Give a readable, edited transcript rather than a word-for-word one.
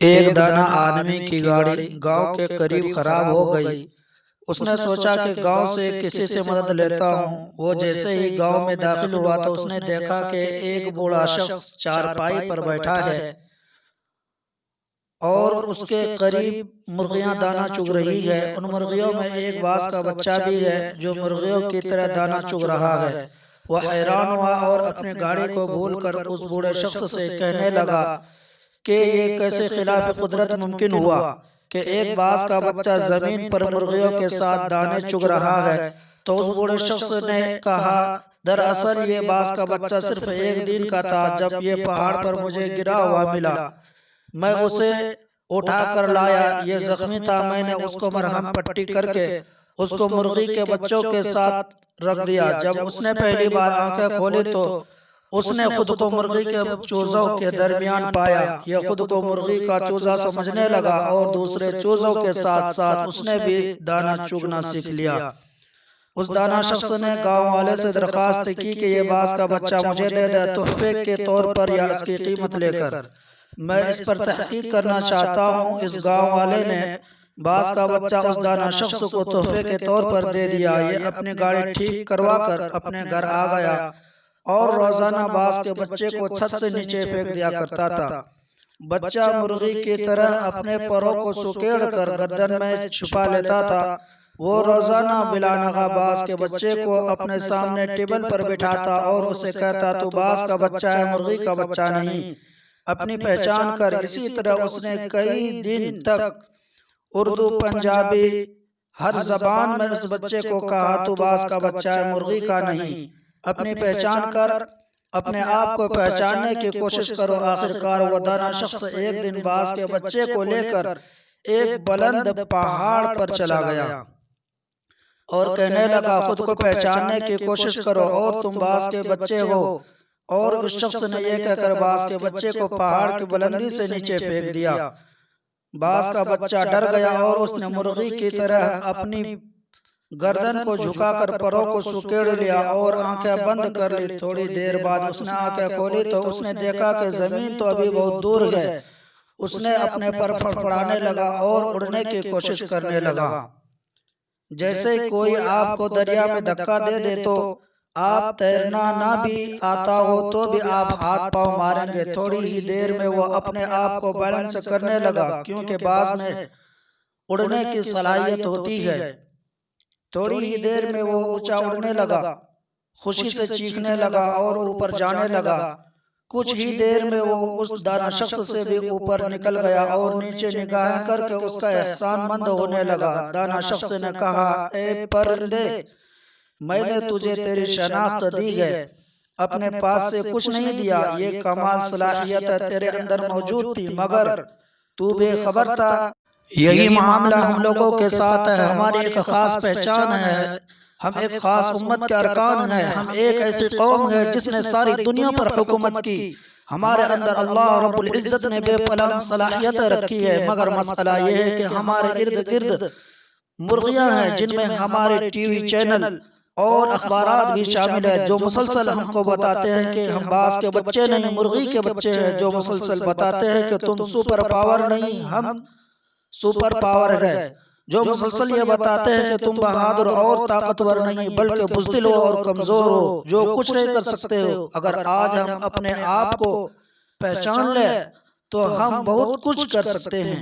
एक दाना आदमी की गाड़ी गांव के करीब खराब हो गई। उसने सोचा कि गांव से किसी से मदद लेता हूँ। वो जैसे ही गांव में दाखिल हुआ तो उसने देखा कि एक बूढ़ा शख्स चारपाई पर बैठा है और उसके करीब मुर्गियां दाना चुग रही है। उन मुर्गियों में एक बाज का बच्चा भी है जो मुर्गियों की तरह दाना चुग रहा है। वह हैरान हुआ और अपनी गाड़ी को भूलकर उस बूढ़े शख्स से कहने लगा कि ये कैसे खिलाफ कुदरत मुमकिन हुआ कि एक बाज का बच्चा जमीन पर मुर्गियों के साथ दाने चुग रहा है। तो उस बूढ़े शख्स ने कहा, दरअसल ये बाज का बच्चा सिर्फ एक दिन का था जब ये पहाड़ पर मुझे गिरा हुआ मिला। मैं उसे उठा कर लाया। ये जख्मी था, मैंने उसको मरहम पट्टी करके उसको मुर्गी के बच्चों के साथ रख दिया। जब उसने पहली बार आंखें खोली तो उसने खुद को मुर्गी के चूजों के दरमियान पाया। यह खुद को मुर्गी का चूजा समझने लगा और दूसरे चूजों के साथ साथ उसने भी दाना चुगना सीख लिया। उस दाना शख्स ने गांव वाले से दरखास्त की कि ये बाज का बच्चा मुझे दे दे, तोहफे के तौर पर या इसकी कीमत लेकर। मैं इस पर तहकीक करना चाहता हूँ। इस गांव वाले ने बाज का बच्चा उस दाना शख्स को तोहफे के तौर पर दे दिया। ये अपनी गाड़ी ठीक करवा कर अपने घर आ गया और रोजाना बाज के बच्चे को छत से नीचे फेंक दिया करता था। बच्चा मुर्गी की तरह अपने पैरों को सुकेड़ कर गर्दन में छुपा लेता था। वो रोजाना बिलानगा बाज के बच्चे को अपने सामने टेबल पर बिठाता और उसे कहता, तू बाज का बच्चा है, मुर्गी का बच्चा नहीं, अपनी पहचान कर। इसी तरह उसने कई दिन तक उर्दू, पंजाबी, हर जबान में उस बच्चे को कहा, तू बाज का बच्चा है, मुर्गी का नहीं, अपनी पहचान कर, अपने आप को पहचानने की कोशिश करो। आखिरकार वो दाना शख्स एक दिन बाज के बच्चे को लेकर एक बुलंद पहाड़ पर चला गया और कहने लगा, खुद को पहचानने की कोशिश करो और तुम बाज के बच्चे हो। और उस शख्स ने यह कहकर बाज के बच्चे को पहाड़ की बुलंदी से नीचे फेंक दिया। बाज का बच्चा डर गया और उसने मुर्गी की तरह अपनी गर्दन को झुकाकर परों को सुकेड़ लिया और आंखें बंद कर ली। थोड़ी देर बाद उसने आंखें खोली तो उसने देखा कि जमीन तो अभी बहुत दूर है। उसने अपने पर फड़फड़ाने लगा और उड़ने की कोशिश करने लगा। जैसे कोई आपको दरिया में धक्का दे दे तो आप तैरना ना भी आता हो तो भी आप हाथ पांव मारेंगे। थोड़ी ही देर में वो अपने आप को बैलेंस करने लगा, क्योंकि बाद में उड़ने की सलाहियत होती है। थोड़ी ही देर में वो ऊंचा उड़ने लगा, खुशी से चीखने लगा और ऊपर जाने लगा। कुछ ही देर में वो उस दाना शख्स से भी ऊपर निकल गया और नीचे निगाहें करके उसका एहसानमंद होने लगा। दाना शख्स ने कहा, ए परिंदे, मैंने तुझे तेरी शनाख्त दी है, अपने पास से कुछ नहीं दिया। ये कमाल सलाहियत तेरे अंदर मौजूद थी, मगर तू बेखबर था। यही मामला हम लोगों के साथ है। हमारी एक खास पहचान है, हम एक खास उम्मत के अरकान हैं। हम एक ऐसी कौम है जिसने सारी दुनिया पर हुकूमत की। हमारे अंदर अल्लाह रब्बुल इज्जत ने बेपनाह सलाहियत रखी है, मगर मसला यह है कि हमारे इर्द गिर्द मुर्गियां हैं जिनमें हमारे टीवी चैनल और अखबारात भी शामिल है, जो मुसलसल हमको बताते हैं कि हम बाज के बच्चे नहीं, मुर्गी के बच्चे हैं। जो मुसलसल बताते हैं कि तुम सुपर पावर नहीं, हम सुपर पावर है। जो मुसलसल ये बताते हैं कि तुम बहादुर और ताकतवर नहीं, बल्कि बुज़दिल हो और कमजोर हो, जो कुछ नहीं कर सकते हो। अगर आज हम अपने आप को पहचान ले तो हम बहुत कुछ कर सकते हैं।